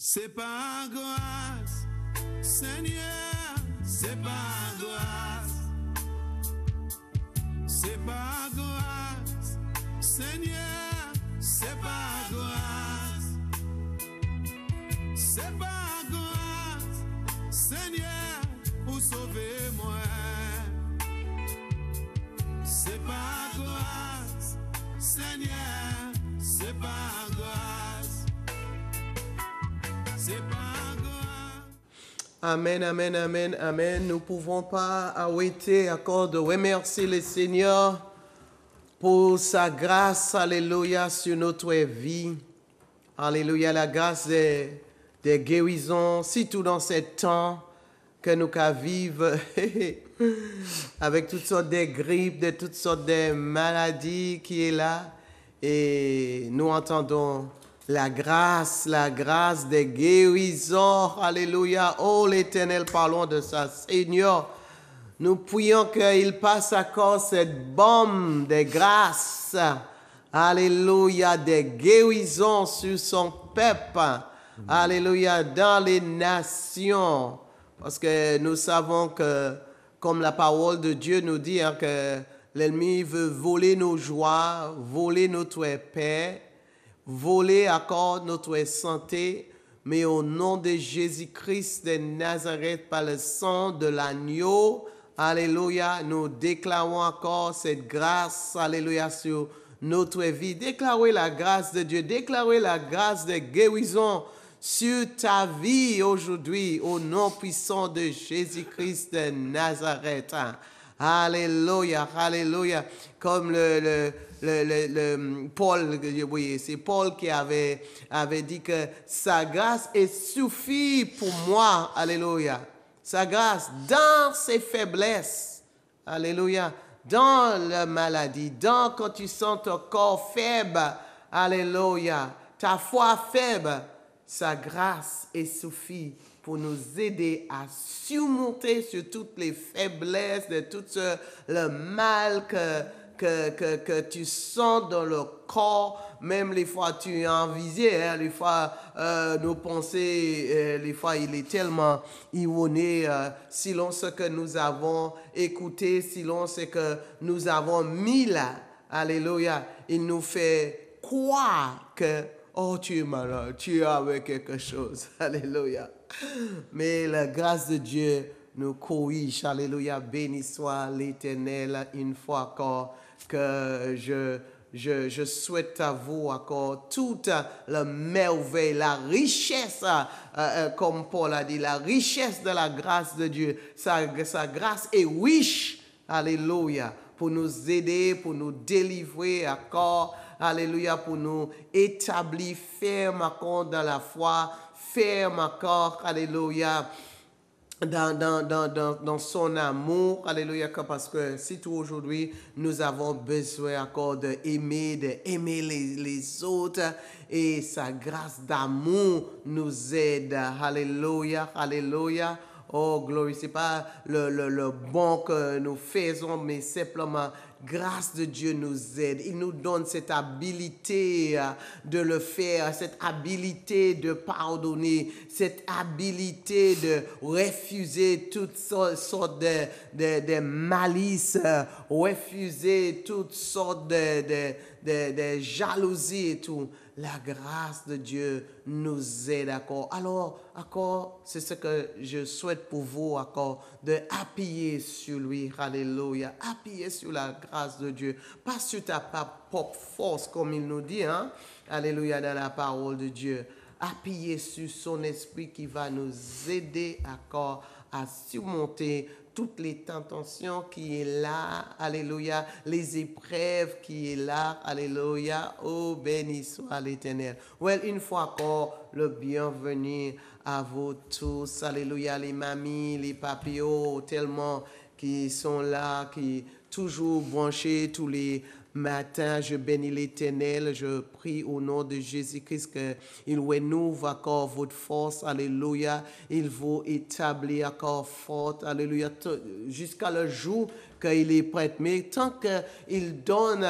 C'est par grâce, Seigneur, c'est par grâce. C'est par grâce, Seigneur, c'est par grâce. C'est par grâce, Seigneur, pour sauver moi. C'est par grâce, Seigneur, c'est par grâce. C'est par grâce. Amen, amen, amen, amen. Nous ne pouvons pas arrêter encore de remercier le Seigneur pour sa grâce, alléluia, sur notre vie. Alléluia, la grâce des guérisons, surtout dans ces temps que nous vivons avec toutes sortes de grippes, de toutes sortes de maladies qui est là. Et nous entendons la grâce des guérisons. Alléluia. Oh l'Éternel, parlons de ça. Seigneur, nous prions qu'il passe encore cette bombe de grâce. Alléluia, des guérisons sur son peuple. Alléluia, dans les nations. Parce que nous savons que, comme la parole de Dieu nous dit, hein, que l'ennemi veut voler nos joies, voler notre paix, voler encore notre santé, mais au nom de Jésus-Christ de Nazareth, par le sang de l'agneau, alléluia, nous déclarons encore cette grâce, alléluia, sur notre vie. Déclarez la grâce de Dieu, déclarez la grâce de guérison sur ta vie aujourd'hui, au nom puissant de Jésus-Christ de Nazareth. Alléluia, alléluia. Comme Paul, oui, c'est Paul qui avait dit que sa grâce est suffit pour moi. Alléluia. Sa grâce dans ses faiblesses. Alléluia. Dans la maladie, quand tu sens ton corps faible. Alléluia. Ta foi faible. Sa grâce est suffit pour nous aider à surmonter sur toutes les faiblesses, de tout le mal que tu sens dans le corps. Même les fois tu es envisé, hein, les fois nos pensées, les fois il est tellement erroné, selon ce que nous avons écouté, selon ce que nous avons mis là. Alléluia. Il nous fait croire que oh, tu es malade, tu es avec quelque chose. Alléluia. Mais la grâce de Dieu nous corrige. Alléluia. Béni soit l'Éternel une fois encore que je souhaite à vous encore toute la merveille, la richesse, comme Paul a dit, la richesse de la grâce de Dieu. Sa grâce est riche. Alléluia. Pour nous aider, pour nous délivrer encore. Alléluia, pour nous établir ferme encore dans la foi, ferme encore, alléluia, dans son amour, alléluia, parce que c'est tout aujourd'hui, nous avons besoin encore d'aimer les autres, et sa grâce d'amour nous aide, alléluia, alléluia. Oh, gloire, ce n'est pas le bon que nous faisons, mais simplement, grâce de Dieu nous aide. Il nous donne cette habilité de le faire, cette habilité de pardonner, cette habilité de refuser toutes sortes de malices, refuser toutes sortes de jalousie et tout. La grâce de Dieu nous aide encore. Alors, encore, c'est ce que je souhaite pour vous, encore, de appuyer sur lui. Alléluia. Appuyer sur la grâce de Dieu. Pas sur ta propre force, comme il nous dit, hein. Alléluia, dans la parole de Dieu. Appuyer sur son esprit qui va nous aider encore à surmonter toutes les tentations qui est là, alléluia, les épreuves qui est là, alléluia, oh béni soit l'Éternel. Well, une fois encore, le bienvenue à vous tous, alléluia, les mamies, les papillots, tellement qui sont là, qui toujours branchés tous les matins. Je bénis l'Éternel, je prie au nom de Jésus-Christ qu'il renouvelle encore votre force, alléluia, il vous établit encore forte, alléluia, jusqu'à le jour qu'il est prêt. Mais tant qu'il donne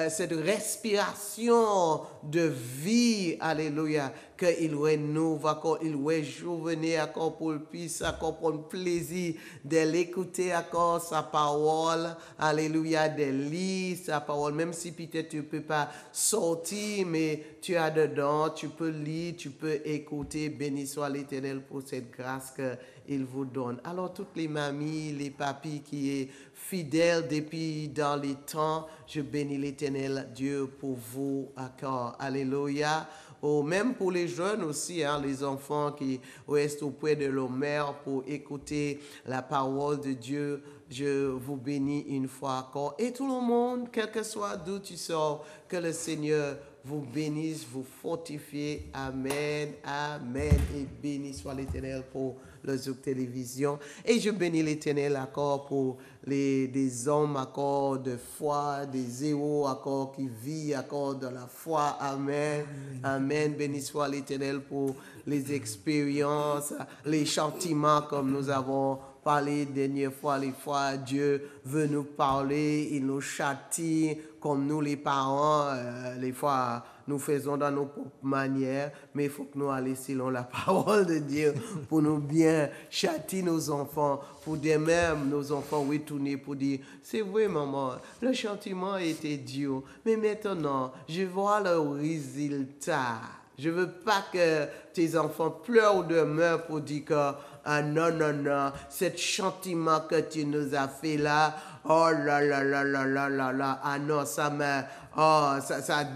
cette respiration de vie, alléluia, qu'il rénove encore, il réjuvenait encore pour le plus, encore prendre plaisir de l'écouter encore sa parole, alléluia, de lire sa parole, même si peut-être tu ne peux pas sortir, mais tu as dedans, tu peux lire, tu peux écouter. Béni soit l'Éternel pour cette grâce qu'il vous donne. Alors toutes les mamies, les papis qui est fidèles depuis dans les temps, je bénis l'Éternel Dieu pour vous encore. Alléluia. Ou même pour les jeunes aussi, hein, les enfants qui restent auprès de leur mère pour écouter la parole de Dieu. Je vous bénis une fois encore. Et tout le monde, quel que soit d'où tu sors, que le Seigneur vous bénisse, vous fortifie. Amen, amen. Et béni soit l'Éternel pour le Zouk Télévision. Et je bénis l'Éternel encore pour des hommes encore de foi, des héros encore qui vivent encore dans la foi. Amen. Amen. Béni soit l'Éternel pour les expériences, les châtiments comme nous avons parlé dernière fois, les fois Dieu veut nous parler, il nous châtie comme nous les parents, les fois nous faisons dans nos propres manières, mais il faut que nous allions selon la parole de Dieu pour nous bien châtier nos enfants, pour de même nos enfants retourner pour dire, c'est vrai maman, le châtiment était dur, mais maintenant je vois le résultat. Je ne veux pas que tes enfants pleurent ou demeurent pour dire que ah non, non, non, cet châtiment que tu nous as fait là, oh là là là là là là là, ah non, ça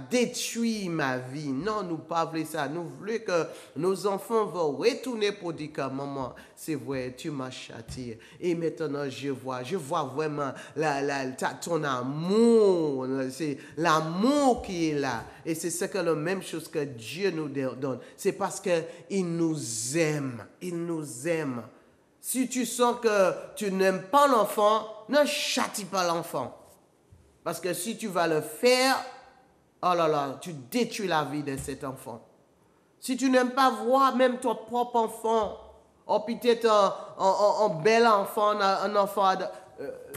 détruit ma vie. Non, nous ne pas voulons ça. Nous voulons que nos enfants vont retourner pour dire que maman, c'est vrai, tu m'as châtié. Et maintenant, je vois vraiment ton amour. C'est l'amour qui est là. Et c'est ce que la même chose que Dieu nous donne. C'est parce qu'il nous aime. Il nous aime. Si tu sens que tu n'aimes pas l'enfant, ne châtie pas l'enfant. Parce que si tu vas le faire, oh là là, tu détruis la vie de cet enfant. Si tu n'aimes pas voir même ton propre enfant, ou peut-être un bel enfant, un enfant,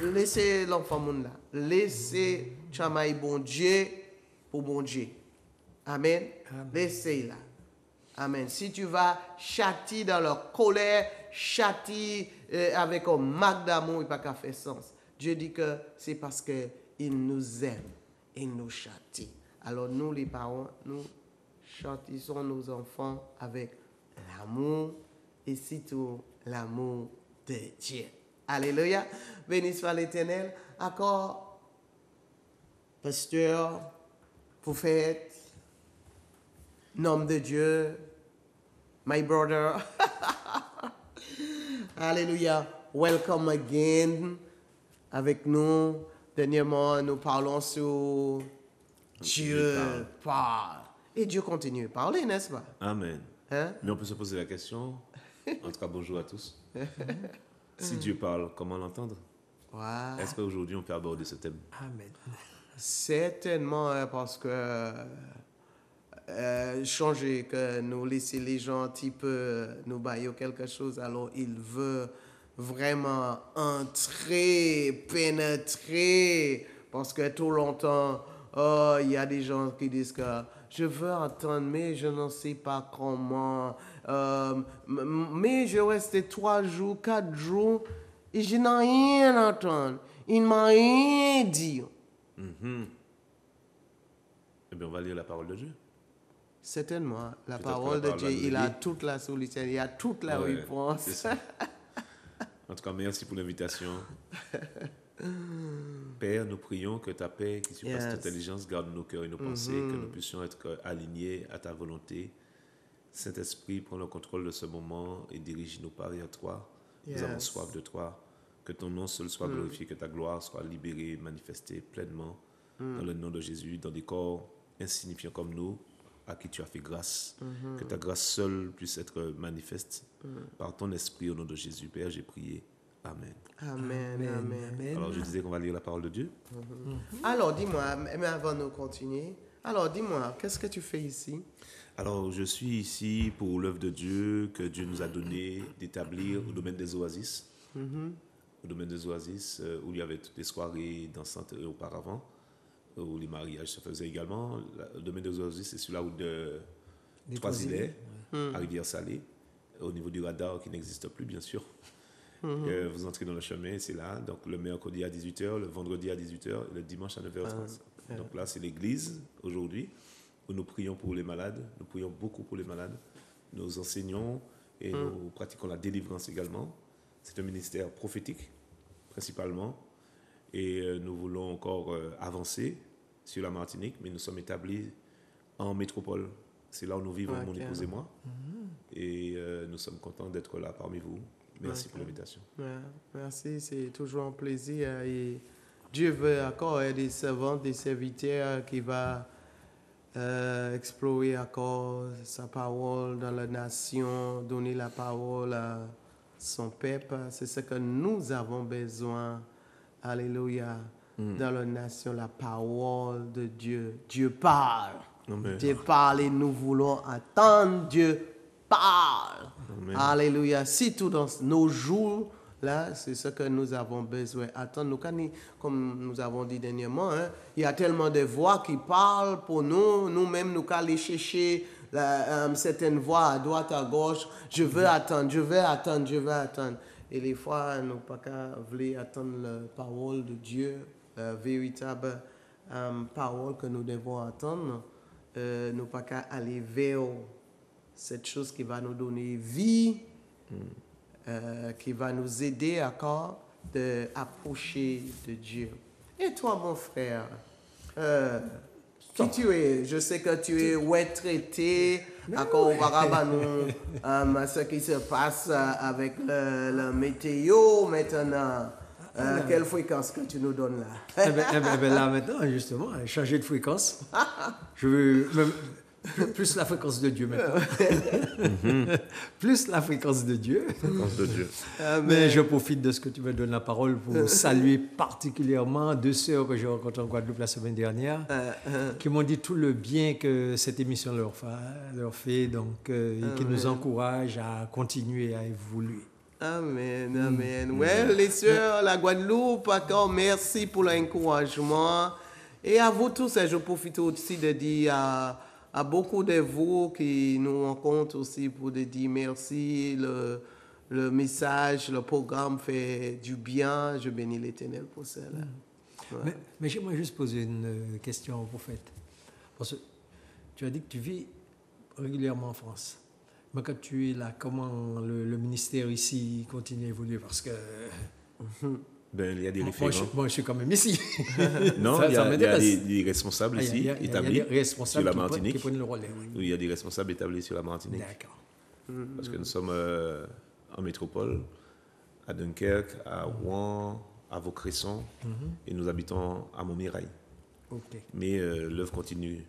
laissez l'enfant là. Laissez chamaï bon Dieu pour bon Dieu. Amen. Laissez là. Amen. Si tu vas châtier dans leur colère, châtier avec un marque d'amour, il n'y a pas qu'à faire sens. Dieu dit que c'est parce qu'il nous aime, il nous châtie. Alors nous les parents, nous châtissons nos enfants avec l'amour et surtout l'amour de Dieu. Alléluia. Béni soit l'Éternel. Encore, pasteur, prophète, nom de Dieu, my brother. Alléluia. Welcome again avec nous. Dernièrement, nous parlons sur Dieu parle. Et Dieu continue de parler, n'est-ce pas? Amen. Hein? Mais on peut se poser la question, en tout cas bonjour à tous. Si Dieu parle, comment l'entendre? Wow. Est-ce qu'aujourd'hui on peut aborder ce thème? Amen. Certainement, parce que changer, que nous laisser les gens un petit peu nous bailler quelque chose, alors il veut vraiment entrer, pénétrer, parce que tout longtemps, il y a des gens qui disent que je veux entendre, mais je ne sais pas comment, mais je reste 3 jours, 4 jours, et je n'ai rien entendu, il ne m'a rien dit. Eh bien, on va lire la parole de Dieu. Certainement, la Peut-être parole que de la Dieu, parole de il a Dieu. toute la solution, il a toute la Ouais, réponse. c'est ça. En tout cas, merci pour l'invitation. Père, nous prions que ta paix qui surpasse Yes. toute intelligence garde nos cœurs et nos pensées, que nous puissions être alignés à ta volonté. Saint-Esprit, prends le contrôle de ce moment et dirige nos pas vers toi. Yes. Nous avons soif de toi. Que ton nom seul soit glorifié, que ta gloire soit libérée, manifestée pleinement dans le nom de Jésus, dans des corps insignifiants comme nous, à qui tu as fait grâce. Que ta grâce seule puisse être manifeste par ton esprit au nom de Jésus. Père, j'ai prié. Amen. Amen, amen. Amen. Alors, je disais qu'on va lire la parole de Dieu. Alors, dis-moi, mais avant de continuer, alors dis-moi, qu'est-ce que tu fais ici? Alors, je suis ici pour l'œuvre de Dieu que Dieu nous a donné d'établir au domaine des oasis. au domaine des oasis, où il y avait toutes les soirées dansantes auparavant, où les mariages se faisaient également. Le domaine des oasis, c'est sur la route de Trois-Îlets, à Rivière-Salée, au niveau du radar qui n'existe plus, bien sûr. Vous entrez dans le chemin, c'est là. Donc, le mercredi à 18h, le vendredi à 18h, et le dimanche à 9h30. Donc là, c'est l'église, aujourd'hui, où nous prions pour les malades. Nous prions beaucoup pour les malades. Nous enseignons et nous pratiquons la délivrance également. C'est un ministère prophétique, principalement. Et nous voulons encore avancer sur la Martinique, mais nous sommes établis en métropole. C'est là où nous vivons, mon épouse et moi. Et nous sommes contents d'être là parmi vous. Merci pour l'invitation. Merci, c'est toujours un plaisir. Et Dieu veut encore des servants, des serviteurs qui va explorer encore sa parole dans la nation, donner la parole à son peuple. C'est ce que nous avons besoin. Alléluia. Dans la nation, la parole de Dieu. Dieu parle. Amen. Dieu parle et nous voulons attendre. Dieu parle. Amen. Alléluia. Si tout dans nos jours, là, c'est ce que nous avons besoin. Attendre. Comme nous avons dit dernièrement, hein, il y a tellement de voix qui parlent pour nous. Nous-mêmes, nous allons aller chercher certaines voix à droite, à gauche. Je veux attendre, je veux attendre, je veux attendre. Et les fois, nous pas qu'à vouloir attendre la parole de Dieu, la véritable parole que nous devons attendre. Nous pas qu'à aller vers cette chose qui va nous donner vie, qui va nous aider encore d'approcher de Dieu. Et toi, mon frère, qui tu es? Je sais que tu es retraité. Encore auparavant, ce qui se passe avec la météo maintenant. Quelle fréquence que tu nous donnes là? Eh ben, là maintenant, justement, changer de fréquence. Je veux même plus la fréquence de Dieu maintenant. Plus la fréquence de Dieu. Fréquence de Dieu. Mais je profite de ce que tu me donnes la parole pour saluer particulièrement deux sœurs que j'ai rencontrées en Guadeloupe la semaine dernière, qui m'ont dit tout le bien que cette émission leur fait, donc, et qui nous encourage à continuer à évoluer. Amen, amen. Ouais, les sœurs, la Guadeloupe, encore merci pour l'encouragement. Et à vous tous, je profite aussi de dire à beaucoup de vous qui nous rencontrent aussi pour de dire merci. Le message, le programme fait du bien. Je bénis l'Éternel pour cela. Ouais. Mais j'aimerais juste poser une question au prophète. Parce que tu as dit que tu vis régulièrement en France. Mais quand tu es là, comment le ministère ici continue à évoluer? Parce que... Ben, il y a des référents. Moi, je suis quand même ici. Non, il y a des responsables ici, établis sur la Martinique. Qui prennent le relais. Oui. Oui, il y a des responsables établis sur la Martinique. D'accord. Parce que nous sommes en métropole, à Dunkerque, à Rouen, à Vaucresson, et nous habitons à Montmirail. Ok. Mais l'œuvre continue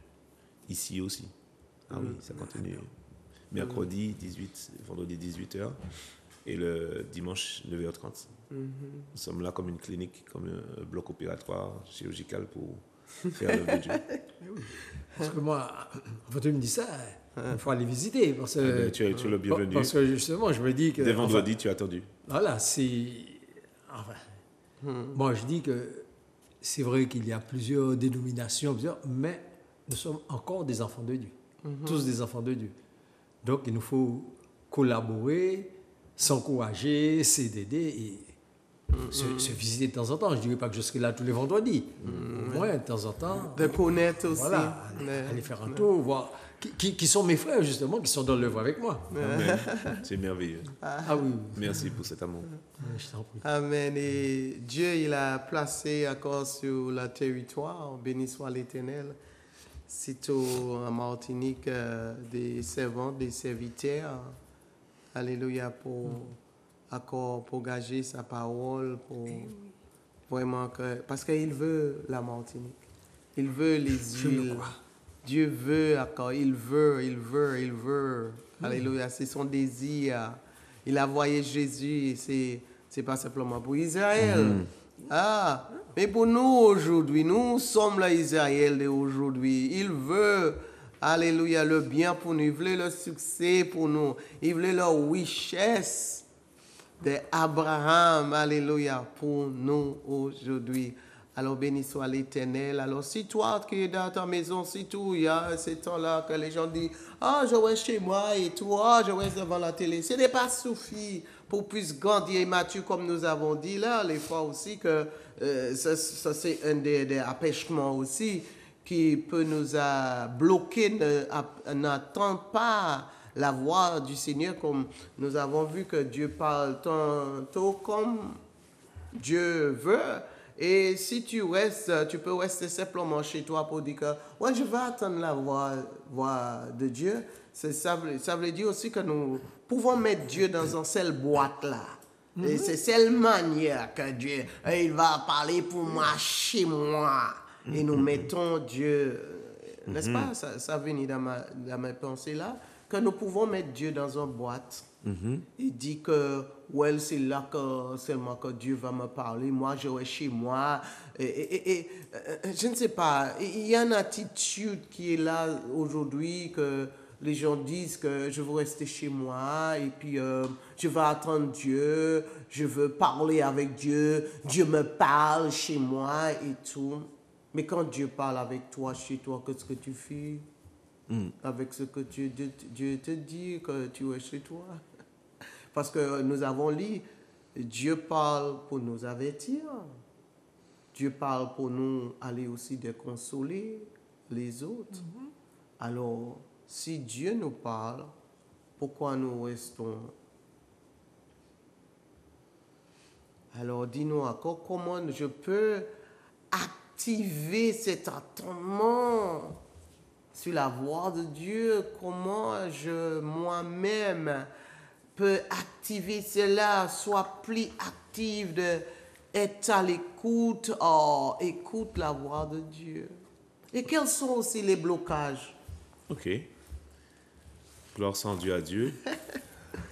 ici aussi. Ah oui, ça continue. Mercredi 18, vendredi 18h et le dimanche 9h30. Nous sommes là comme une clinique, comme un bloc opératoire chirurgical pour faire le Dieu. Parce que moi, quand tu me dis ça, il faut aller visiter. Parce que, tu es le bienvenu. Parce que justement, je me dis que... Dès vendredi, tu as attendu. Voilà, c'est... Enfin, moi, je dis que c'est vrai qu'il y a plusieurs dénominations, mais nous sommes encore des enfants de Dieu. Tous des enfants de Dieu. Donc, il nous faut collaborer, s'encourager, s'aider et se visiter de temps en temps. Je ne dirais pas que je serai là tous les vendredis. Au moins, de temps en temps. De connaître aussi. Voilà, aller faire un tour, voir qui sont mes frères, justement, qui sont dans l'œuvre avec moi. Amen. C'est merveilleux. Ah oui. Merci pour cet amour. Je t'en prie. Amen. Et Dieu, il a placé encore sur le territoire, béni soit l'Éternel, sitôt en Martinique, des servants, des serviteurs. Alléluia, pour gager sa parole, pour vraiment que... Parce qu'il veut la Martinique. Il veut les huiles. Dieu veut encore, il veut. Alléluia, c'est son désir. Il a envoyé Jésus, c'est pas simplement pour Israël. Mais pour nous aujourd'hui, nous sommes l'Israël d'aujourd'hui. Il veut, alléluia, le bien pour nous. Il veut le succès pour nous. Il veut la richesse d'Abraham, alléluia, pour nous aujourd'hui. Alors béni soit l'Éternel. Alors si toi qui es dans ta maison, si tout, il y a ces temps-là que les gens disent, ah, je reste chez moi et toi, je reste devant la télé. Ce n'est pas suffit pour plus grandir et mature comme nous avons dit là, les fois aussi que ça c'est un des empêchements aussi qui peut nous bloquer, n'attend pas la voix du Seigneur, comme nous avons vu que Dieu parle tantôt comme Dieu veut. Et si tu restes, tu peux rester simplement chez toi pour dire que ouais, je vais attendre la voix de Dieu. Ça veut dire aussi que nous pouvons mettre Dieu dans une seule boîte là. Et c'est seule manière que Dieu, il va parler pour moi, chez moi. Et nous mettons Dieu, n'est-ce pas? Ça vient dans ma pensée là, que nous pouvons mettre Dieu dans une boîte. Il dit que ouais, c'est là que seulement que Dieu va me parler. Moi, je vais chez moi. Et je ne sais pas, il y a une attitude qui est là aujourd'hui que les gens disent que je veux rester chez moi et puis je veux attendre Dieu, je veux parler avec Dieu, Dieu me parle chez moi et tout. Mais quand Dieu parle avec toi, chez toi, qu'est-ce que tu fais avec ce que Dieu te dit que tu es chez toi? Parce que nous avons lu, Dieu parle pour nous avertir. Dieu parle pour nous aller aussi de consoler les autres. Alors, si Dieu nous parle, pourquoi nous restons? Alors, dis-nous encore comment je peux activer cet attendement sur la voix de Dieu, comment moi-même peut activer cela, soit plus active d'être à l'écoute, écoute la voix de Dieu. Et quels sont aussi les blocages? Ok. Gloire sans Dieu à Dieu.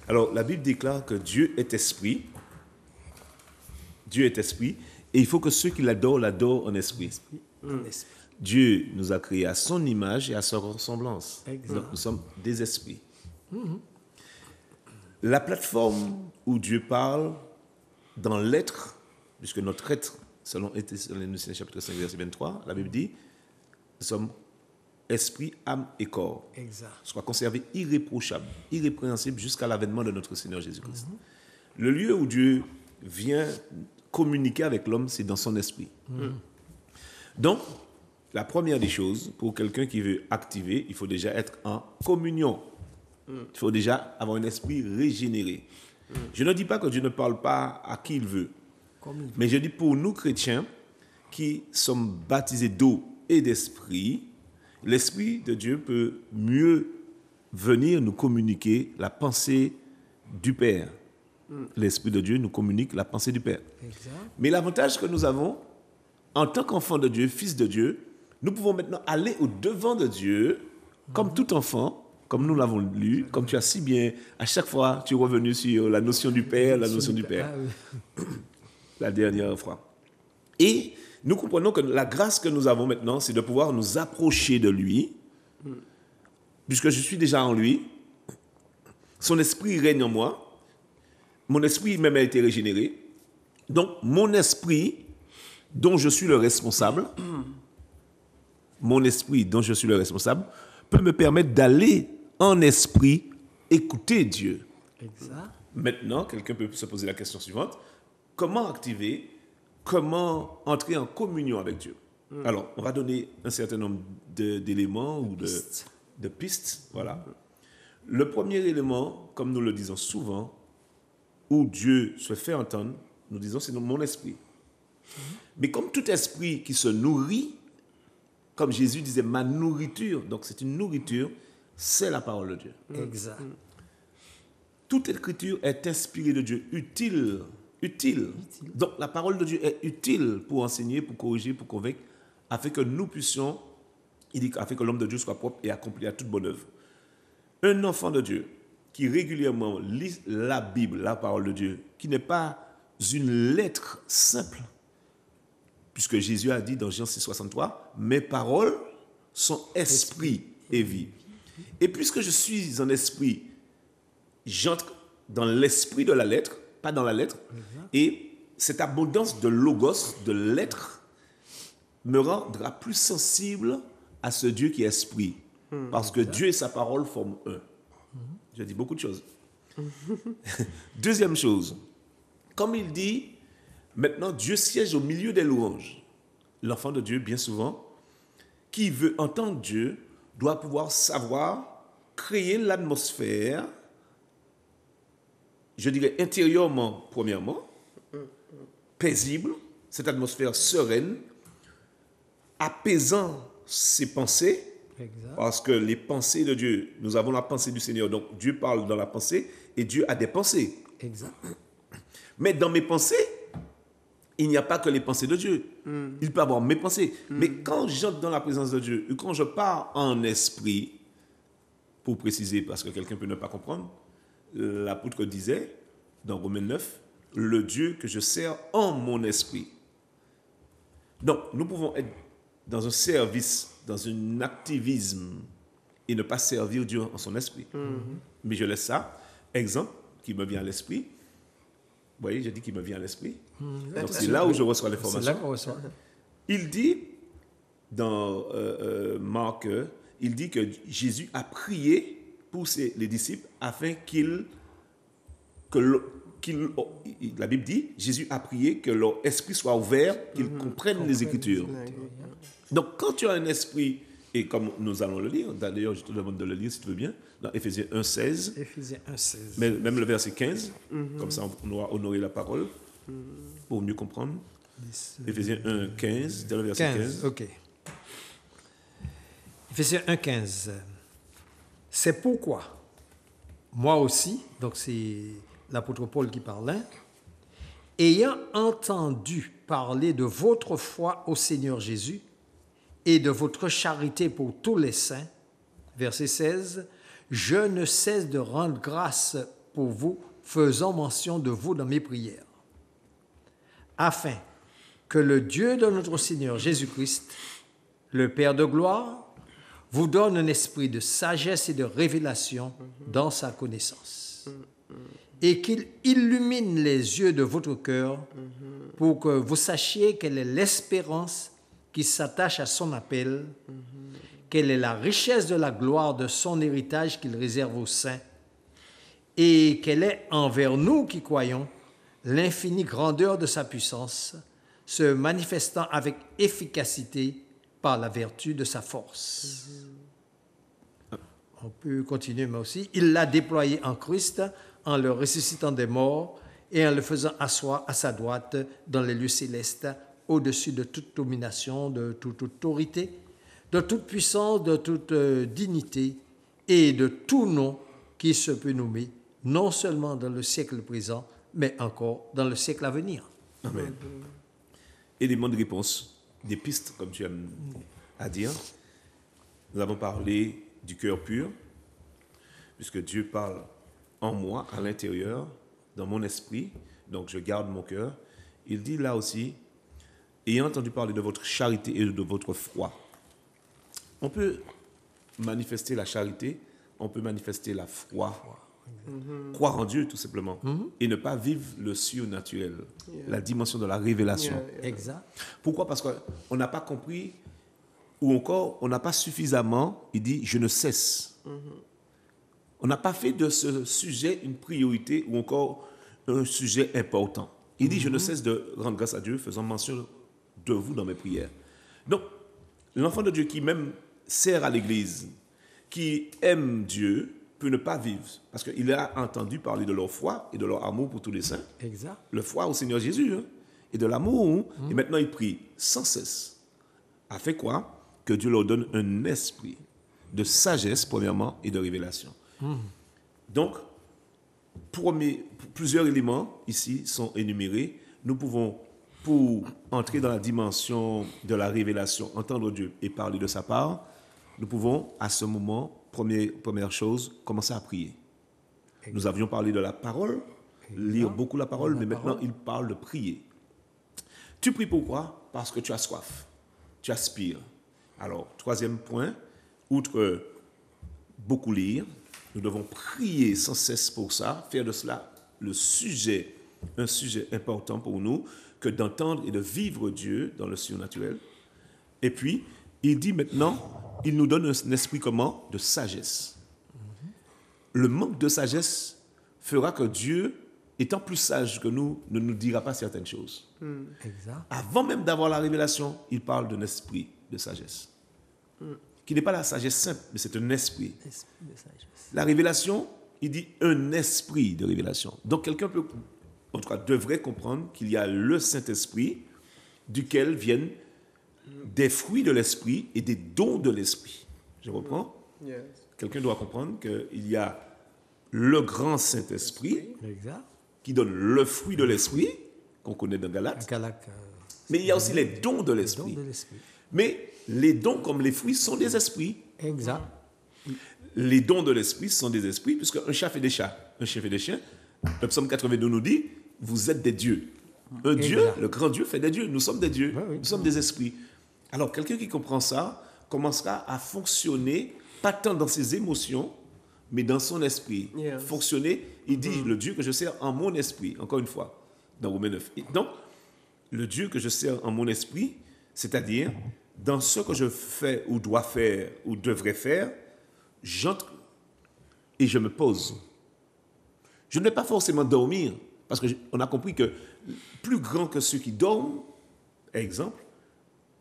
Alors, la Bible déclare que Dieu est esprit. Dieu est esprit. Et il faut que ceux qui l'adorent en esprit. Dieu nous a créés à son image et à sa ressemblance. Exact. Donc, nous sommes des esprits. La plateforme où Dieu parle dans l'être, puisque notre être, selon Thessaloniciens chapitre 5, verset 23, la Bible dit, nous sommes esprit, âme et corps. Exact. Soit conservés irréprochables, irrépréhensibles jusqu'à l'avènement de notre Seigneur Jésus-Christ. Le lieu où Dieu vient communiquer avec l'homme, c'est dans son esprit. Donc, la première des choses, pour quelqu'un qui veut activer, il faut déjà être en communion. Il faut déjà avoir un esprit régénéré. Je ne dis pas que Dieu ne parle pas à qui il veut. Mais je dis pour nous chrétiens qui sommes baptisés d'eau et d'esprit, l'Esprit de Dieu peut mieux venir nous communiquer la pensée du Père. L'Esprit de Dieu nous communique la pensée du Père. Exact. Mais l'avantage que nous avons, en tant qu'enfants de Dieu, fils de Dieu, nous pouvons maintenant aller au-devant de Dieu, comme tout enfant, comme nous l'avons lu, comme tu as si bien, à chaque fois, tu es revenu sur la notion du Père, la notion du Père. Ah, oui. La dernière fois. Et nous comprenons que la grâce que nous avons maintenant, c'est de pouvoir nous approcher de lui, puisque je suis déjà en lui, son esprit règne en moi, mon esprit même a été régénéré, donc mon esprit, dont je suis le responsable, peut me permettre d'aller en esprit écouter Dieu. Exact. Maintenant, quelqu'un peut se poser la question suivante. Comment activer, comment entrer en communion avec Dieu? Alors, on va donner un certain nombre d'éléments ou de pistes. Voilà. Le premier élément, comme nous le disons souvent, où Dieu se fait entendre, nous disons c'est mon esprit. Mais comme tout esprit qui se nourrit, comme Jésus disait, ma nourriture, donc c'est une nourriture, c'est la parole de Dieu. Exact. Toute écriture est inspirée de Dieu, utile. Donc la parole de Dieu est utile pour enseigner, pour corriger, pour convaincre, afin que nous puissions, il dit, afin que l'homme de Dieu soit propre et accompli à toute bonne œuvre. Un enfant de Dieu qui régulièrement lit la Bible, la parole de Dieu, qui n'est pas une lettre simple, puisque Jésus a dit dans Jean 6,63, mes paroles sont esprit et vie. Et puisque je suis en esprit, j'entre dans l'esprit de la lettre, pas dans la lettre. Et cette abondance de logos, de lettres, me rendra plus sensible à ce Dieu qui est esprit. Parce que Dieu et sa parole forment un. J'ai dit beaucoup de choses. Deuxième chose, comme il dit, maintenant Dieu siège au milieu des louanges. L'enfant de Dieu, bien souvent, qui veut entendre Dieu, doit pouvoir savoir créer l'atmosphère, je dirais intérieurement, premièrement, paisible, cette atmosphère sereine, apaisant ses pensées, Exact. parce que les pensées de Dieu, nous avons la pensée du Seigneur, donc Dieu parle dans la pensée, et Dieu a des pensées. Exact. Mais dans mes pensées, il n'y a pas que les pensées de Dieu. Il peut avoir mes pensées. Mais quand j'entre dans la présence de Dieu, ou quand je pars en esprit, pour préciser, parce que quelqu'un peut ne pas comprendre, l'apôtre disait, dans Romains 9, le Dieu que je sers en mon esprit. Donc, nous pouvons être dans un service, dans un activisme, et ne pas servir Dieu en son esprit. Mais je laisse ça. Exemple qui me vient à l'esprit. Vous voyez, j'ai dit qu'il me vient à l'esprit. Donc, c'est là où je reçois C'est là l'information. qu'on reçoit. Il dit, dans Marc, il dit que Jésus a prié pour les disciples afin la Bible dit, Jésus a prié que leur esprit soit ouvert, qu'ils comprennent les Écritures. Donc, quand tu as un esprit, et comme nous allons le lire, d'ailleurs, je te demande de le lire si tu veux bien, dans Éphésiens 1,16, Éphésiens 1,16. mais même le verset 15, comme ça on aura honoré la parole, pour mieux comprendre. Éphésiens 1,15, dans le verset 15. Ok. Éphésiens 1,15. C'est pourquoi, moi aussi, donc c'est l'apôtre Paul qui parle là, ayant entendu parler de votre foi au Seigneur Jésus et de votre charité pour tous les saints, verset 16, je ne cesse de rendre grâce pour vous, faisant mention de vous dans mes prières, afin que le Dieu de notre Seigneur Jésus-Christ, le Père de gloire, vous donne un esprit de sagesse et de révélation dans sa connaissance, et qu'il illumine les yeux de votre cœur pour que vous sachiez quelle est l'espérance qui s'attache à son appel, quelle est la richesse de la gloire de son héritage qu'il réserve aux saints, et quelle est envers nous qui croyons l'infinie grandeur de sa puissance, se manifestant avec efficacité par la vertu de sa force. On peut continuer, mais aussi, il l'a déployé en Christ en le ressuscitant des morts et en le faisant asseoir à sa droite dans les lieux célestes, au-dessus de toute domination, de toute autorité, de toute puissance, de toute dignité et de tout nom qui se peut nommer, non seulement dans le siècle présent, mais encore dans le siècle à venir. Amen. Éléments de réponse, des pistes, comme tu aimes à dire. Nous avons parlé du cœur pur, puisque Dieu parle en moi, à l'intérieur, dans mon esprit, donc je garde mon cœur. Il dit là aussi, ayant entendu parler de votre charité et de votre foi. On peut manifester la charité, on peut manifester la foi. Croire en Dieu, tout simplement, et ne pas vivre le surnaturel, la dimension de la révélation. Exact. Pourquoi? Parce qu'on n'a pas compris, ou encore, on n'a pas suffisamment, il dit, je ne cesse. On n'a pas fait de ce sujet une priorité, ou encore un sujet important. Il dit, je ne cesse de rendre grâce à Dieu, faisant mention de vous dans mes prières. Donc, l'enfant de Dieu qui même sert à l'Église, qui aime Dieu, peut ne pas vivre, parce qu'il a entendu parler de leur foi et de leur amour pour tous les saints. Exact. Le foi au Seigneur Jésus, hein, et de l'amour. Et maintenant, il prie sans cesse. A fait quoi? Que Dieu leur donne un esprit de sagesse, premièrement, et de révélation. Donc, plusieurs éléments ici sont énumérés. Nous pouvons, pour entrer dans la dimension de la révélation, entendre Dieu et parler de sa part, nous pouvons, à ce moment, première chose, commencer à prier. Nous avions parlé de la parole, lire beaucoup la parole, mais maintenant, il parle de prier. Tu pries pourquoi? Parce que tu as soif, tu aspires. Alors, troisième point, outre beaucoup lire, nous devons prier sans cesse pour ça, faire de cela le sujet un sujet important pour nous que d'entendre et de vivre Dieu dans le surnaturel. Et puis, il dit maintenant, il nous donne un esprit comment? De sagesse. Le manque de sagesse fera que Dieu, étant plus sage que nous, ne nous dira pas certaines choses. Exact. Avant même d'avoir la révélation, il parle d'un esprit de sagesse. Qui n'est pas la sagesse simple, mais c'est un esprit. Esprit de sagesse. La révélation, il dit un esprit de révélation. Donc quelqu'un peut, en tout cas, devrait comprendre qu'il y a le Saint-Esprit, duquel viennent des fruits de l'esprit et des dons de l'esprit. Je reprends. Yes. Quelqu'un doit comprendre qu'il y a le grand Saint-Esprit Exact. qui donne le fruit de l'esprit, qu'on connaît dans Un Galates, calac, mais il y a aussi les dons de don l'esprit. de l'esprit. Mais les dons comme les fruits sont des esprits. Exact. Les dons de l'esprit sont des esprits, puisque un chat fait des chats, un chien fait des chiens. Le psaume 82 nous dit, vous êtes des dieux. Un Dieu, Exact. le grand Dieu fait des dieux. Nous sommes des dieux. Oui, oui. Nous sommes des esprits. Alors, quelqu'un qui comprend ça commencera à fonctionner, pas tant dans ses émotions, mais dans son esprit. Yes. Fonctionner, il dit, le Dieu que je sers en mon esprit, encore une fois, dans Romains 9. Et donc, le Dieu que je sers en mon esprit, c'est-à-dire, dans ce que je fais ou dois faire ou devrais faire, j'entre et je me pose. Je ne vais pas forcément dormir, parce qu'on a compris que plus grand que ceux qui dorment, exemple,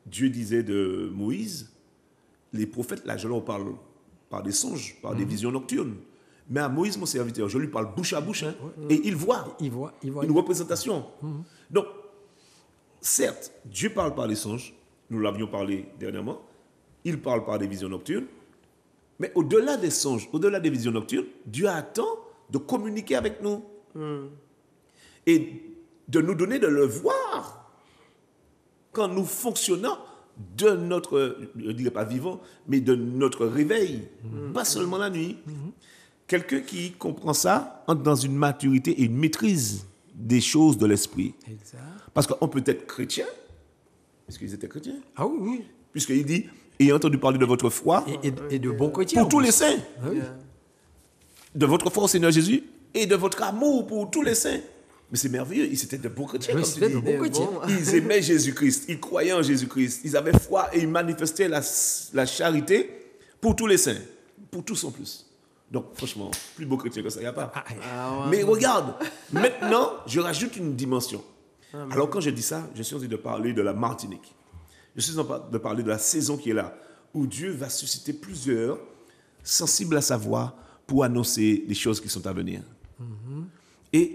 Dieu disait de Moïse, les prophètes, là je leur parle par des songes, par des visions nocturnes. Mais à Moïse, mon serviteur, je lui parle bouche à bouche, hein, et il voit Il voit. une représentation. Donc, certes, Dieu parle par les songes, nous l'avions parlé dernièrement, il parle par des visions nocturnes, mais au-delà des songes, au-delà des visions nocturnes, Dieu attend de communiquer avec nous et de nous donner de le voir quand nous fonctionnons de notre, je ne dirais pas vivant, mais de notre réveil, pas seulement la nuit. Quelqu'un qui comprend ça entre dans une maturité et une maîtrise des choses de l'esprit. Exact. Parce qu'on peut être chrétien, puisqu'ils étaient chrétiens, Ah oui, oui. puisqu'il dit, ayant entendu parler de votre foi, Et de bons chrétiens. pour en tous plus. les saints, Ah oui. Yeah. de votre foi au Seigneur Jésus, et de votre amour pour tous les saints. Mais c'est merveilleux, ils étaient de bons chrétiens, Oui, comme tu c'était dis. de bons chrétiens. bon. Ils aimaient Jésus-Christ, ils croyaient en Jésus-Christ, ils avaient foi et ils manifestaient la charité pour tous les saints, pour tous en plus. Donc franchement, plus beau chrétien que ça, il n'y a pas. Ah ouais. Mais regarde, maintenant, je rajoute une dimension. Alors quand je dis ça, je suis en train de parler de la Martinique. Je suis en train de parler de la saison qui est là, où Dieu va susciter plusieurs sensibles à sa voix pour annoncer les choses qui sont à venir. Et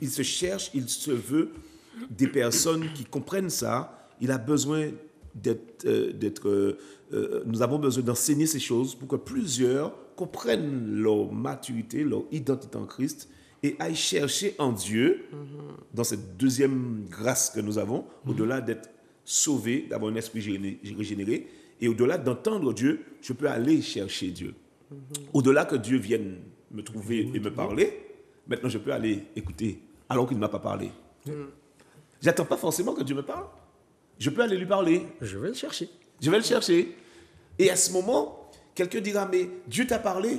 il se cherche, il se veut des personnes qui comprennent ça. Il a besoin nous avons besoin d'enseigner ces choses pour que plusieurs comprennent leur maturité, leur identité en Christ et aillent chercher en Dieu, dans cette deuxième grâce que nous avons, au-delà d'être sauvé, d'avoir un esprit régénéré, et au-delà d'entendre Dieu, je peux aller chercher Dieu. Au-delà que Dieu vienne me trouver et me parler, maintenant je peux aller écouter alors qu'il ne m'a pas parlé. J'attends pas forcément que Dieu me parle. Je peux aller lui parler. Je vais le chercher. Je vais le chercher. Et à ce moment, quelqu'un dira, mais Dieu t'a parlé.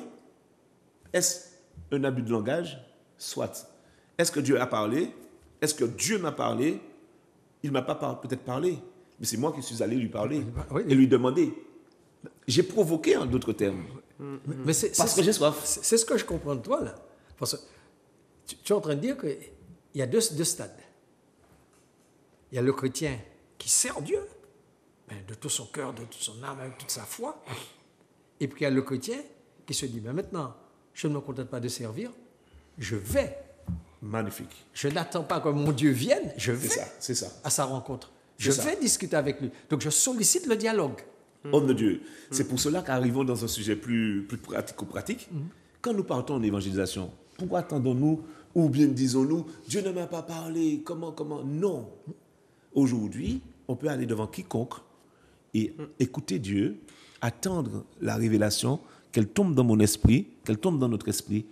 Est-ce un abus de langage? Soit. Est-ce que Dieu a parlé? Est-ce que Dieu m'a parlé? Il ne m'a pas peut-être parlé, mais c'est moi qui suis allé lui parler Oui. et lui demander. J'ai provoqué en d'autres termes. Mais Parce que j'ai soif. C'est ce que je comprends de toi, là. Parce que tu es en train de dire qu'il y a deux stades. Il y a le chrétien qui sert Dieu, de tout son cœur, de toute son âme, avec toute sa foi. Et puis il y a le chrétien qui se dit, mais maintenant, je ne me contente pas de servir, je vais. Magnifique. Je n'attends pas que mon Dieu vienne, je vais C'est ça. à sa rencontre. Je C'est ça. vais discuter avec lui. Donc je sollicite le dialogue. Homme de Dieu. C'est pour cela qu'arrivons dans un sujet plus pratico-pratique. Quand nous partons en évangélisation, pourquoi attendons-nous, ou bien disons-nous, Dieu ne m'a pas parlé, comment? Non. Aujourd'hui, on peut aller devant quiconque et écouter Dieu, attendre la révélation, qu'elle tombe dans mon esprit, qu'elle tombe dans notre esprit,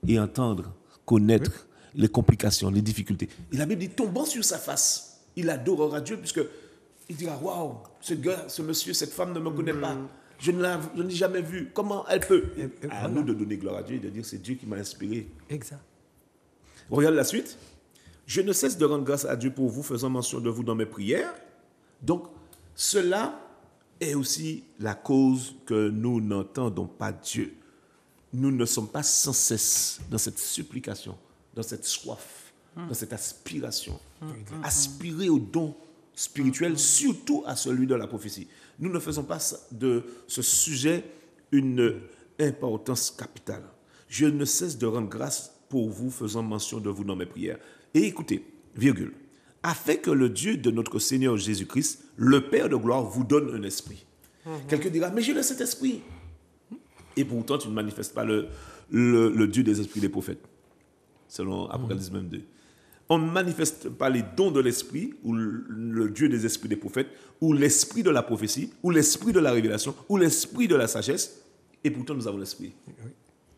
et entendre, connaître les complications, les difficultés. Et la Bible dit, tombant sur sa face, il adorera Dieu, puisque il dira, waouh, ce gars, ce monsieur, cette femme ne me connaît pas. Je ne l'ai jamais vu. Comment elle peut? À nous de donner gloire à Dieu et de dire, c'est Dieu qui m'a inspiré. Exact. Regarde la suite. Je ne cesse de rendre grâce à Dieu pour vous, faisant mention de vous dans mes prières. Donc, cela est aussi la cause que nous n'entendons pas Dieu. Nous ne sommes pas sans cesse dans cette supplication, dans cette soif, dans cette aspiration. Aspirer au don spirituel, surtout à celui de la prophétie. Nous ne faisons pas de ce sujet une importance capitale. Je ne cesse de rendre grâce pour vous, faisant mention de vous dans mes prières. Et écoutez, virgule, afin que le Dieu de notre Seigneur Jésus-Christ, le Père de gloire, vous donne un esprit. Quelqu'un dira, mais j'ai le Saint-Esprit. Et pourtant, tu ne manifestes pas le Dieu des esprits des prophètes, selon Apocalypse 22. On ne manifeste pas les dons de l'esprit, ou le Dieu des esprits des prophètes, ou l'esprit de la prophétie, ou l'esprit de la révélation, ou l'esprit de la sagesse, et pourtant nous avons l'esprit. Oui.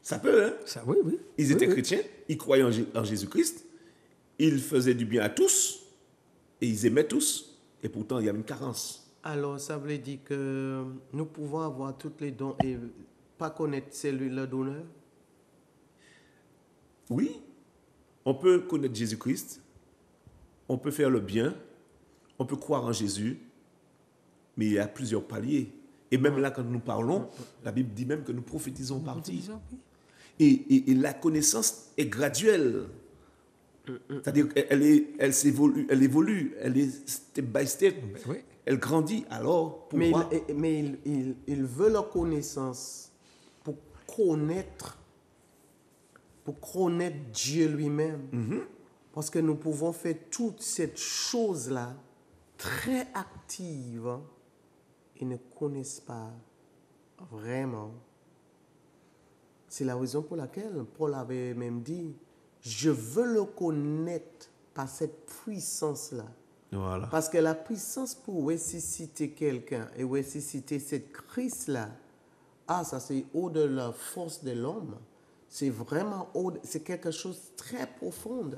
Ça peut, hein? Ça, oui, oui. Ils Oui, étaient oui. chrétiens, ils croyaient en Jésus-Christ, ils faisaient du bien à tous, et ils aimaient tous, et pourtant il y avait une carence. Alors, ça veut dire que nous pouvons avoir tous les dons et pas connaître celui le donneur. Oui, on peut connaître Jésus-Christ, on peut faire le bien, on peut croire en Jésus, mais il y a plusieurs paliers. Et même là, quand nous parlons, la Bible dit même que nous prophétisons partie. Et la connaissance est graduelle. C'est-à-dire qu'elle s'évolue, elle évolue, elle est step by step, Oui. elle grandit. Alors, Mais, pourquoi il veut la connaissance pour connaître Dieu lui-même. Parce que nous pouvons faire toute cette chose-là très active et ne connaissent pas vraiment. C'est la raison pour laquelle Paul avait même dit, je veux le connaître par cette puissance-là. Voilà. Parce que la puissance pour ressusciter quelqu'un et ressusciter cette Christ-là, ça c'est au-delà de la force de l'homme. C'est vraiment, c'est quelque chose de très profond.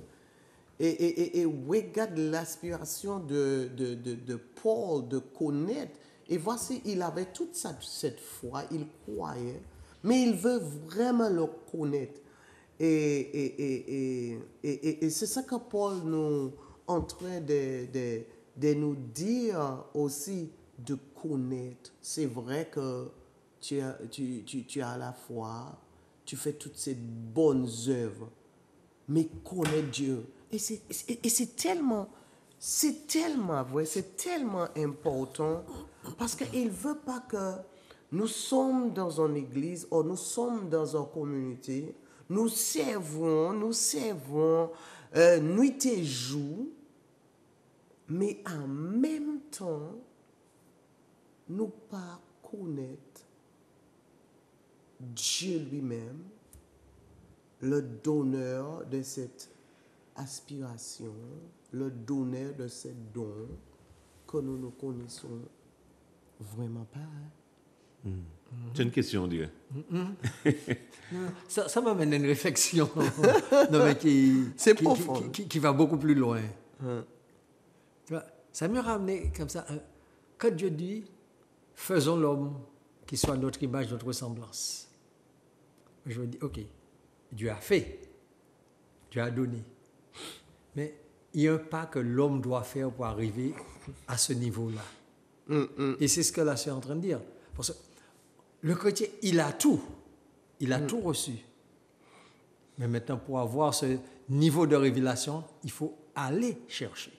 Et regarde l'aspiration de Paul de connaître. Et voici, il avait toute cette foi, il croyait, mais il veut vraiment le connaître. Et c'est ça que Paul nous en train de nous dire aussi, de connaître. C'est vrai que tu as la foi, tu fais toutes ces bonnes œuvres, mais connais Dieu. Et c'est tellement vrai, c'est tellement important, parce qu'il ne veut pas que nous sommes dans une église ou nous sommes dans une communauté, nous servons nuit et jour, mais en même temps, nous pas connaître Dieu lui-même, le donneur de cette aspiration, le donneur de ce don que nous ne connaissons vraiment pas. C'est une question, on dirait. Ça m'amène à une réflexion non, mais C'est profond. qui va beaucoup plus loin. Tu vois, ça me ramené comme ça. Quand Dieu dit, faisons l'homme qui soit notre image, notre ressemblance. Je me dis, ok, Dieu a fait, Dieu a donné. Mais il y a un pas que l'homme doit faire pour arriver à ce niveau-là. Et c'est ce que là, c'est en train de dire. Parce que le chrétien, il a tout reçu. Mais maintenant, pour avoir ce niveau de révélation, il faut aller chercher.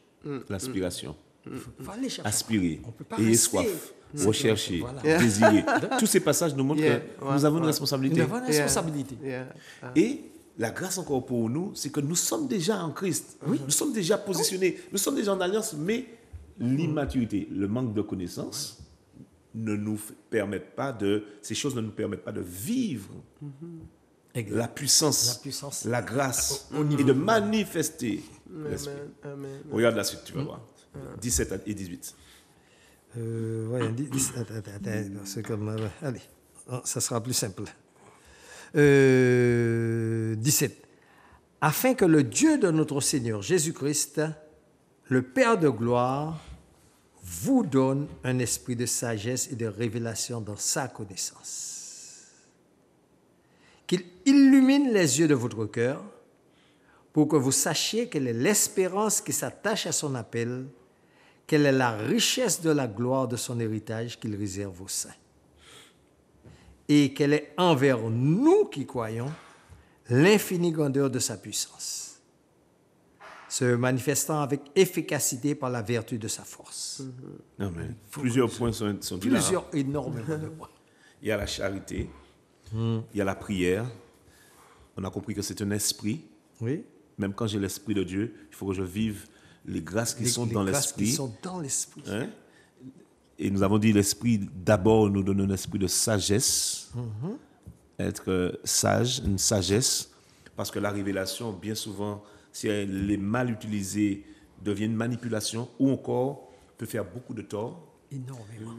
L'aspiration. Il faut aller chercher. Aspirer, On peut pas ayez rester. soif, rechercher, Voilà. désirer. Tous ces passages nous montrent Yeah, que nous avons une responsabilité. Nous avons une responsabilité. Yeah. Et la grâce encore pour nous, c'est que nous sommes déjà en Christ. Nous sommes déjà positionnés. Nous sommes déjà en alliance, mais l'immaturité, le manque de connaissance, ces choses ne nous permettent pas de vivre Exact. la puissance, la grâce, et de manifester l'Esprit. Amen. Regarde la suite, tu vas voir. 17 et 18. C'est comme, allez, ça sera plus simple. 17. Afin que le Dieu de notre Seigneur Jésus-Christ, le Père de gloire, vous donne un esprit de sagesse et de révélation dans sa connaissance. Qu'il illumine les yeux de votre cœur pour que vous sachiez quelle est l'espérance qui s'attache à son appel, quelle est la richesse de la gloire de son héritage qu'il réserve aux saints, et quelle est envers nous qui croyons l'infinie grandeur de sa puissance, se manifestant avec efficacité par la vertu de sa force. Non, mais plusieurs points sont dit là. Plusieurs, énormément de points. Il y a la charité, il y a la prière. On a compris que c'est un esprit. Oui. Même quand j'ai l'esprit de Dieu, il faut que je vive les grâces qui sont dans grâces qui l'esprit. sont dans l'esprit. Hein? Et nous avons dit l'esprit d'abord nous donne un esprit de sagesse, être sage, une sagesse, parce que la révélation, bien souvent, si elle est mal utilisée, devient une manipulation ou encore peut faire beaucoup de tort. Énormément.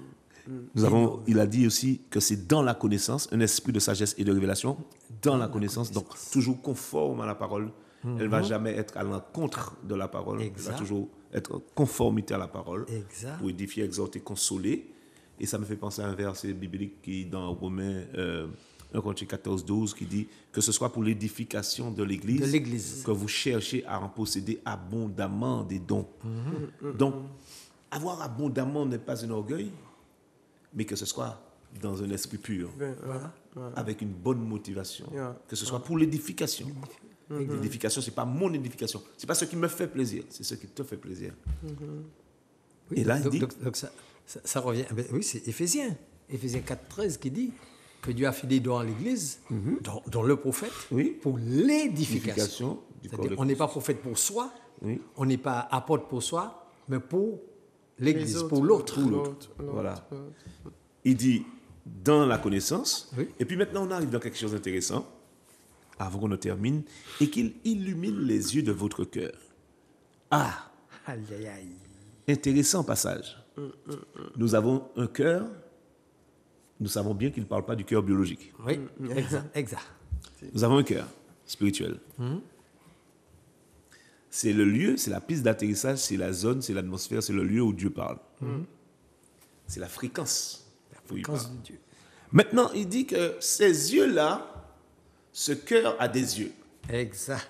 Il a dit aussi que c'est dans la connaissance, un esprit de sagesse et de révélation, dans la connaissance, donc toujours conforme à la parole. Elle ne va jamais être à l'encontre de la parole. Elle va toujours être en conformité à la parole pour édifier, exhorter, consoler. Et ça me fait penser à un verset biblique qui, dans Romains 1 Corinthiens 14, 12, qui dit que ce soit pour l'édification de l'Église que vous cherchez à en posséder abondamment des dons. Donc, avoir abondamment n'est pas un orgueil, mais que ce soit dans un esprit pur, avec une bonne motivation, que ce soit pour l'édification. L'édification, ce n'est pas mon édification, ce n'est pas ce qui me fait plaisir, c'est ce qui te fait plaisir. Oui, et là, il dit... donc ça revient, oui, c'est Éphésiens 4.13 qui dit que Dieu a fait des dons à l'Église, dont le prophète, pour l'édification. C'est-à-dire, on n'est pas prophète pour soi, on n'est pas apôtre pour soi, mais pour l'Église, pour l'autre. Voilà. Il dit dans la connaissance, et puis maintenant on arrive dans quelque chose d'intéressant, avant qu'on ne termine, et qu'il illumine les yeux de votre cœur. Ah! Aïe, aïe, aïe. Intéressant passage. Nous avons un cœur, nous savons bien qu'il ne parle pas du cœur biologique. Oui, exact. Nous avons un cœur spirituel. C'est le lieu, c'est la piste d'atterrissage, c'est la zone, c'est l'atmosphère, c'est le lieu où Dieu parle. C'est la fréquence. De Dieu. Maintenant, il dit que ces yeux-là, ce cœur a des yeux. Exact.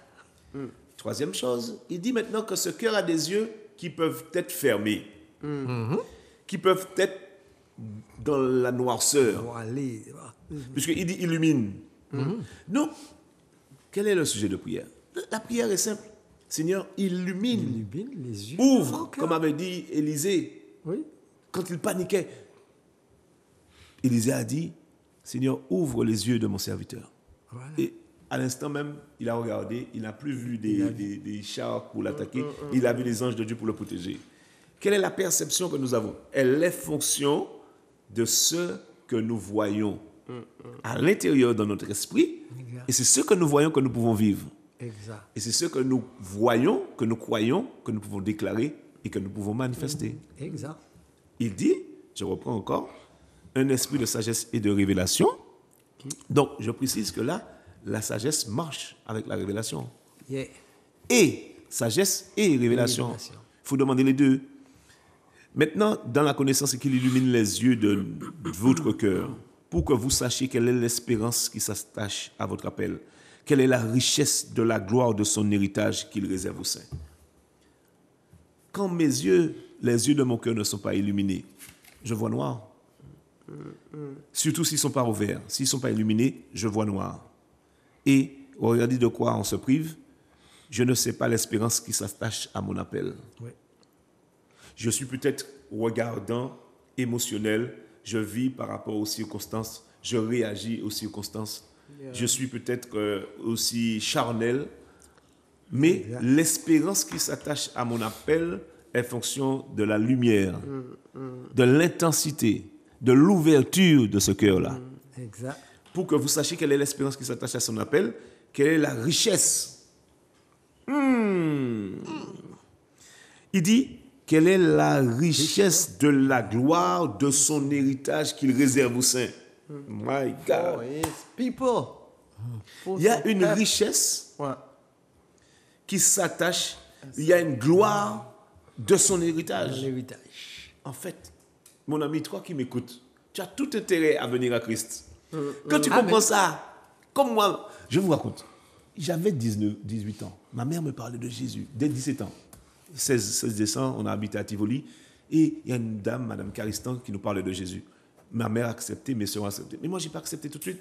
Troisième chose, il dit maintenant que ce cœur a des yeux qui peuvent être fermés, qui peuvent être dans la noirceur, puisqu'il dit illumine. Donc, quel est le sujet de prière? La prière est simple. Seigneur, illumine les yeux. Ouvre, comme avait dit Élisée, quand il paniquait. Élisée a dit, Seigneur, ouvre les yeux de mon serviteur. Voilà. Et à l'instant même, il a regardé, il n'a plus vu des chars pour l'attaquer, il a vu les anges de Dieu pour le protéger. Quelle est la perception que nous avons? Elle est fonction de ce que nous voyons à l'intérieur de notre esprit, et c'est ce que nous voyons que nous pouvons vivre. Exact. Et c'est ce que nous voyons, que nous croyons, que nous pouvons déclarer et que nous pouvons manifester. Exact. Il dit, je reprends encore, un esprit de sagesse et de révélation. Donc, je précise que là, la sagesse marche avec la révélation. Et sagesse et révélation. Il faut demander les deux. Maintenant, dans la connaissance, c'est qu'il illumine les yeux de votre cœur pour que vous sachiez quelle est l'espérance qui s'attache à votre appel. Quelle est la richesse de la gloire de son héritage qu'il réserve aux saints. Quand mes yeux, les yeux de mon cœur ne sont pas illuminés, je vois noir. Surtout s'ils ne sont pas ouverts. S'ils ne sont pas illuminés, je vois noir. Et, regardez de quoi on se prive. Je ne sais pas l'espérance qui s'attache à mon appel. Je suis peut-être regardant, émotionnel. Je vis par rapport aux circonstances. Je réagis aux circonstances. Je suis peut-être aussi charnel. Mais l'espérance qui s'attache à mon appel est fonction de la lumière, de l'intensité, de l'ouverture de ce cœur-là. Exact. Pour que vous sachiez quelle est l'espérance qui s'attache à son appel, quelle est la richesse. Il dit, quelle est la richesse de la gloire de son héritage qu'il réserve aux saints. My God. Il y a une richesse qui s'attache, il y a une gloire de son héritage. En fait, mon ami, toi qui m'écoutes, tu as tout intérêt à venir à Christ. Quand tu comprends ça, comme moi, je vous raconte, J'avais 18 ans. Ma mère me parlait de Jésus dès 17 ans. 16 décembre, on a habité à Tivoli. Et il y a une dame, Madame Caristan, qui nous parlait de Jésus. Ma mère a accepté, mes soeurs ont accepté. Mais moi, je n'ai pas accepté tout de suite.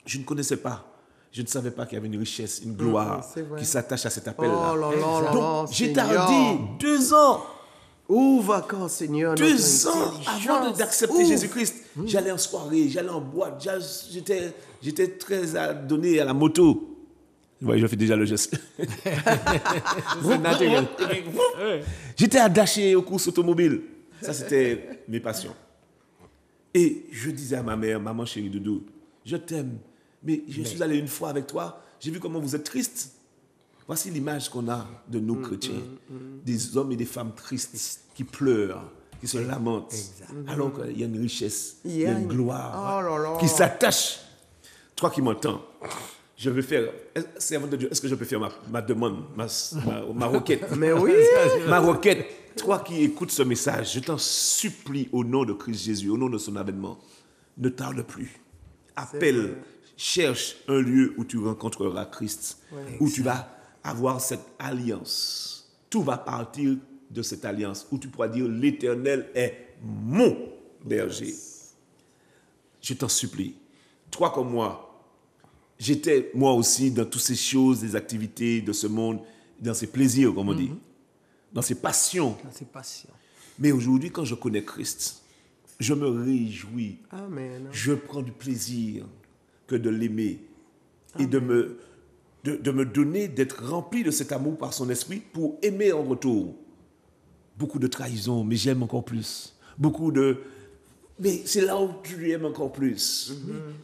Je ne connaissais pas. Je ne savais pas qu'il y avait une richesse, une gloire c'est vrai. qui s'attache à cet appel-là. Oh là là là là, Donc, j'ai Seigneur. tardé 2 ans. Ouvre encore, Seigneur, 2 notre ans avant intelligence. d'accepter Ouvre. Jésus-Christ. J'allais en soirée, j'allais en boîte, j'étais très donné à la moto. Vous voyez, je fais déjà le geste. C'est naturel. J'étais attaché aux courses automobiles. Ça, c'était mes passions. Et je disais à ma mère, maman chérie Doudou, je t'aime, mais je suis allé une fois avec toi, j'ai vu comment vous êtes triste. Voici l'image qu'on a de nous chrétiens, des hommes et des femmes tristes qui pleurent, qui se lamentent, alors qu'il y a une richesse, il y a une gloire Oh là là. qui s'attache. Toi qui m'entends, je vais faire, servant de Dieu, est-ce que je peux faire ma demande, ma requête? Mais oui. Ma requête, toi qui écoutes ce message, je t'en supplie au nom de Christ Jésus, au nom de son avènement, ne tarde plus. Appelle, cherche un lieu où tu rencontreras Christ, où tu vas avoir cette alliance. Tout va partir de cette alliance, où tu pourras dire l'Éternel est mon berger. Je t'en supplie. Toi comme moi, j'étais moi aussi dans toutes ces choses, des activités de ce monde, dans ces plaisirs, comme on dit, dans ces passions. C'est patient. Mais aujourd'hui, quand je connais Christ, je me réjouis. Amen. Je prends du plaisir que de l'aimer et de me donner, d'être rempli de cet amour par son esprit pour aimer en retour. Beaucoup de trahison, mais j'aime encore plus. Beaucoup de... Mais c'est là où tu aimes encore plus.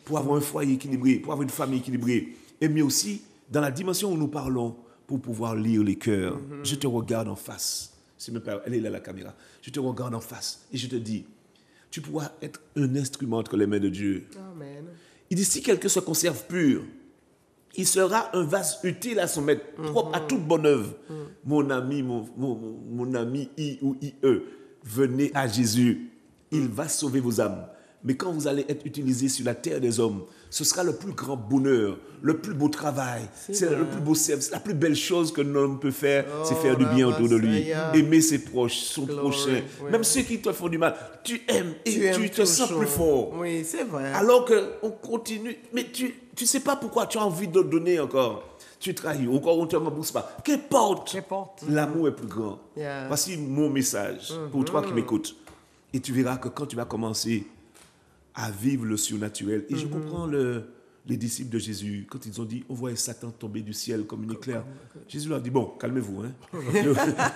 Pour avoir un foyer équilibré, pour avoir une famille équilibrée. Et mais aussi, dans la dimension où nous parlons, pour pouvoir lire les cœurs. Je te regarde en face. C'est même pas, elle est là la caméra. Je te regarde en face et je te dis, tu pourras être un instrument entre les mains de Dieu. Amen. Il dit, si quelqu'un se conserve pur, il sera un vase utile à son maître, propre à toute bonne œuvre. Mon ami, mon ami I ou IE, venez à Jésus. Il va sauver vos âmes. Mais quand vous allez être utilisé sur la terre des hommes, ce sera le plus grand bonheur, le plus beau travail, c'est le plus beau service, la plus belle chose que l'homme peut faire, c'est faire du bien autour de lui. Aimer ses proches, son prochain, même ceux qui te font du mal. Tu aimes et tu te sens plus fort. Oui, c'est vrai. Alors qu'on continue, mais tu ne sais pas pourquoi tu as envie de donner encore. Tu trahis, encore on ne te rembourse pas. Qu'importe, l'amour est plus grand. Yeah. Voici mon message pour toi qui m'écoutes. Et tu verras que quand tu vas commencer à vivre le surnaturel, et je comprends les disciples de Jésus, quand ils ont dit, on voyait Satan tomber du ciel comme une éclair. Jésus leur a dit, bon, calmez-vous. Hein.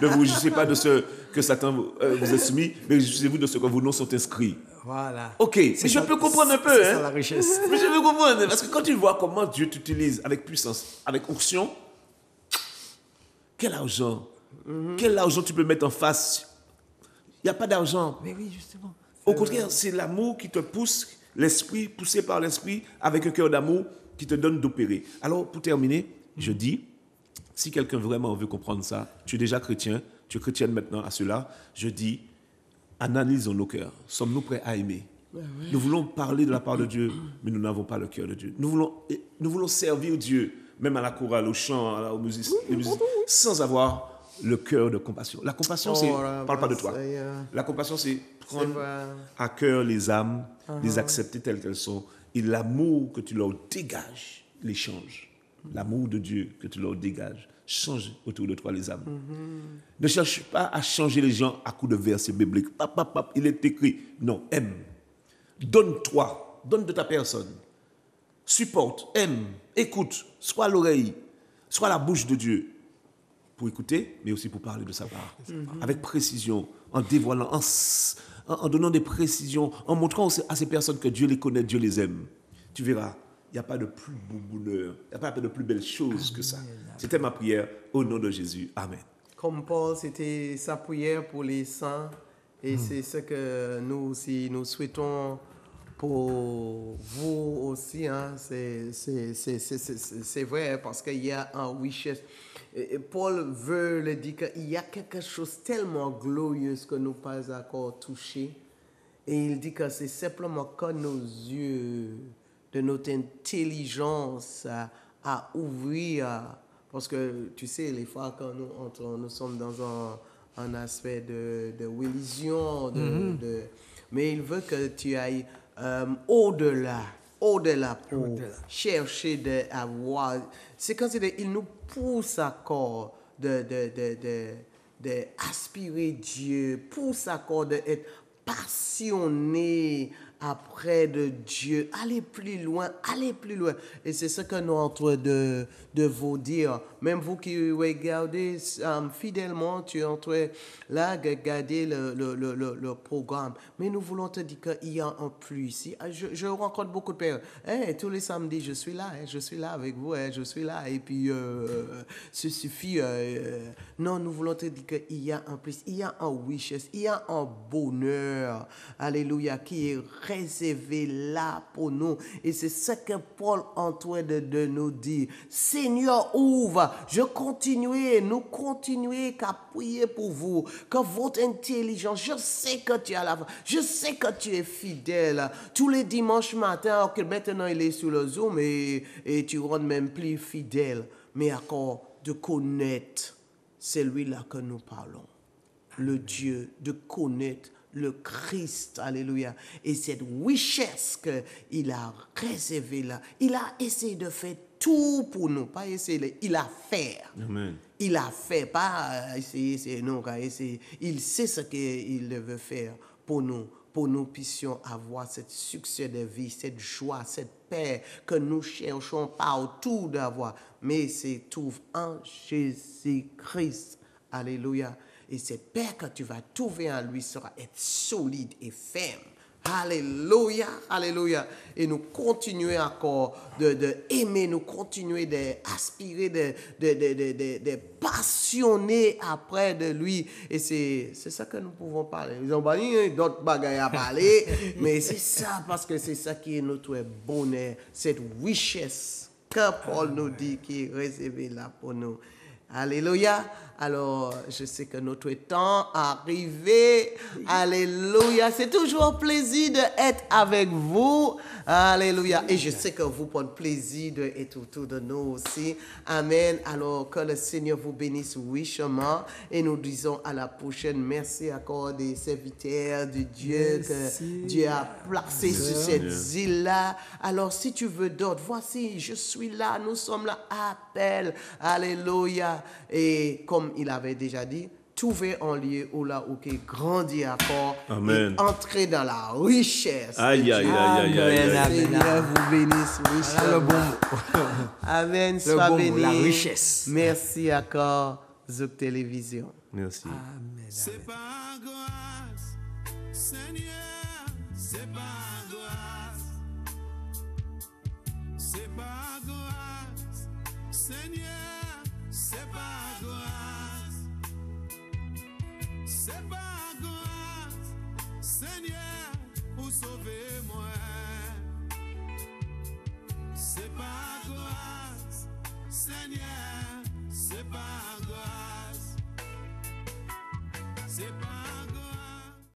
Ne vous jugez pas de ce que Satan vous est soumis, mais jugez-vous de ce que vos noms sont inscrits. Voilà. Ok, mais je peux comprendre un peu. C'est ça la richesse. Mais je peux comprendre, parce que quand tu vois comment Dieu t'utilise avec puissance, avec onction, quel argent tu peux mettre en face? Il n'y a pas d'argent. Mais oui, justement. Au contraire, c'est l'amour qui te pousse, l'esprit, poussé par l'esprit, avec un cœur d'amour, qui te donne d'opérer. Alors, pour terminer, je dis, si quelqu'un vraiment veut comprendre ça, tu es déjà chrétien, tu es chrétienne maintenant à cela, je dis, analysons nos cœurs. Sommes-nous prêts à aimer? Nous voulons parler de la part de Dieu, mais nous n'avons pas le cœur de Dieu. Nous voulons servir Dieu, même à la chorale, au chant, aux musiques, sans avoir le cœur de compassion. La compassion, c'est... parle pas de toi. La compassion, c'est prendre à cœur les âmes, les accepter telles qu'elles sont, et l'amour que tu leur dégages les change. L'amour de Dieu que tu leur dégages change autour de toi les âmes. Ne cherche pas à changer les gens à coups de versets bibliques. Il est écrit. Non, aime. Donne-toi. Donne de ta personne. Supporte, aime, écoute. Sois l'oreille, sois la bouche de Dieu. Pour écouter, mais aussi pour parler de sa part. Avec précision, en dévoilant, en donnant des précisions, en montrant aussi à ces personnes que Dieu les connaît, Dieu les aime. Tu verras, il n'y a pas de plus beau bonheur, il n'y a pas de plus belle chose que ça. C'était ma prière au nom de Jésus. Amen. Comme Paul, c'était sa prière pour les saints. Et c'est ce que nous aussi, nous souhaitons pour vous aussi. Hein. C'est vrai, parce qu'il y a un richesse. Et Paul veut le dire qu'il y a quelque chose tellement glorieux que nous n'avons pas encore touché. Et il dit que c'est simplement que nos yeux, de notre intelligence, à ouvrir, parce que tu sais, les fois quand nous sommes dans un aspect de religion, mais il veut que tu ailles au-delà pour chercher d'avoir. C'est quand il nous pousse encore d'aspirer Dieu, pousse encore d'être passionné après de Dieu, aller plus loin. Et c'est ce que nous sommes en train de vous dire. Même vous qui regardez fidèlement, tu es en train là de regarder le programme. Mais nous voulons te dire qu'il y a un plus. Je rencontre beaucoup de personnes. Tous les samedis, je suis là avec vous, je suis là. Et puis, ce suffit. Non, nous voulons te dire qu'il y a un plus, il y a un richesse, il y a un bonheur. Alléluia, qui est réservé là pour nous. Et c'est ce que Paul est en train de nous dire. Seigneur, ouvre. Nous continuons qu'à prier pour vous. Que votre intelligence, je sais que tu as la foi. Je sais que tu es fidèle. Tous les dimanches matins, alors que maintenant il est sur le Zoom et tu rends même plus fidèle. Mais encore de connaître celui-là que nous parlons. Le Dieu, de connaître le Christ, alléluia. Et cette richesse qu'il a réservée là, il a essayé de faire tout pour nous, pas essayer, il a fait. Amen. Il a fait, pas essayer, non, essayer. Il sait ce qu'il veut faire pour nous puissions avoir ce succès de vie, cette joie, cette paix que nous cherchons partout d'avoir. Mais c'est tout en Jésus-Christ, alléluia. Et cette paix que tu vas trouver en lui sera être solide et ferme. Alléluia, alléluia. Et nous continuons encore d'aimer, nous continuons d'aspirer, de passionner après de lui. Et c'est ça que nous pouvons parler. Ils ont pas dit d'autres bagailles à parler, mais c'est ça, parce que c'est ça qui est notre bonheur, cette richesse que Paul nous dit qui est réservée là pour nous. Alléluia. Alors, je sais que notre temps est arrivé. Alléluia. C'est toujours un plaisir d'être avec vous. Alléluia. Et je sais que vous prenez plaisir d'être autour de nous aussi. Amen. Alors, que le Seigneur vous bénisse richement. Et nous disons à la prochaine. Merci encore des serviteurs de Dieu que Dieu a placé sur cette île-là. Alors, si tu veux d'autres, voici, je suis là. Nous sommes là. Appelle. Alléluia. Et comme il avait déjà dit, trouver un lieu où là où qui grandit encore. Amen. Et entrer dans la richesse. Aïe, aïe, aïe, aïe, aïe, aïe. Seigneur vous bénisse richement. Amen. Sois béni. La richesse. Merci encore, Zouk Télévision. Merci. Amen. C'est pas grâce, Seigneur, c'est pas grâce. C'est pas grâce, Seigneur, c'est pas grâce. C'est pas grâce, Seigneur, pour sauver moi. C'est pas grâce, Seigneur, c'est pas grâce. C'est pas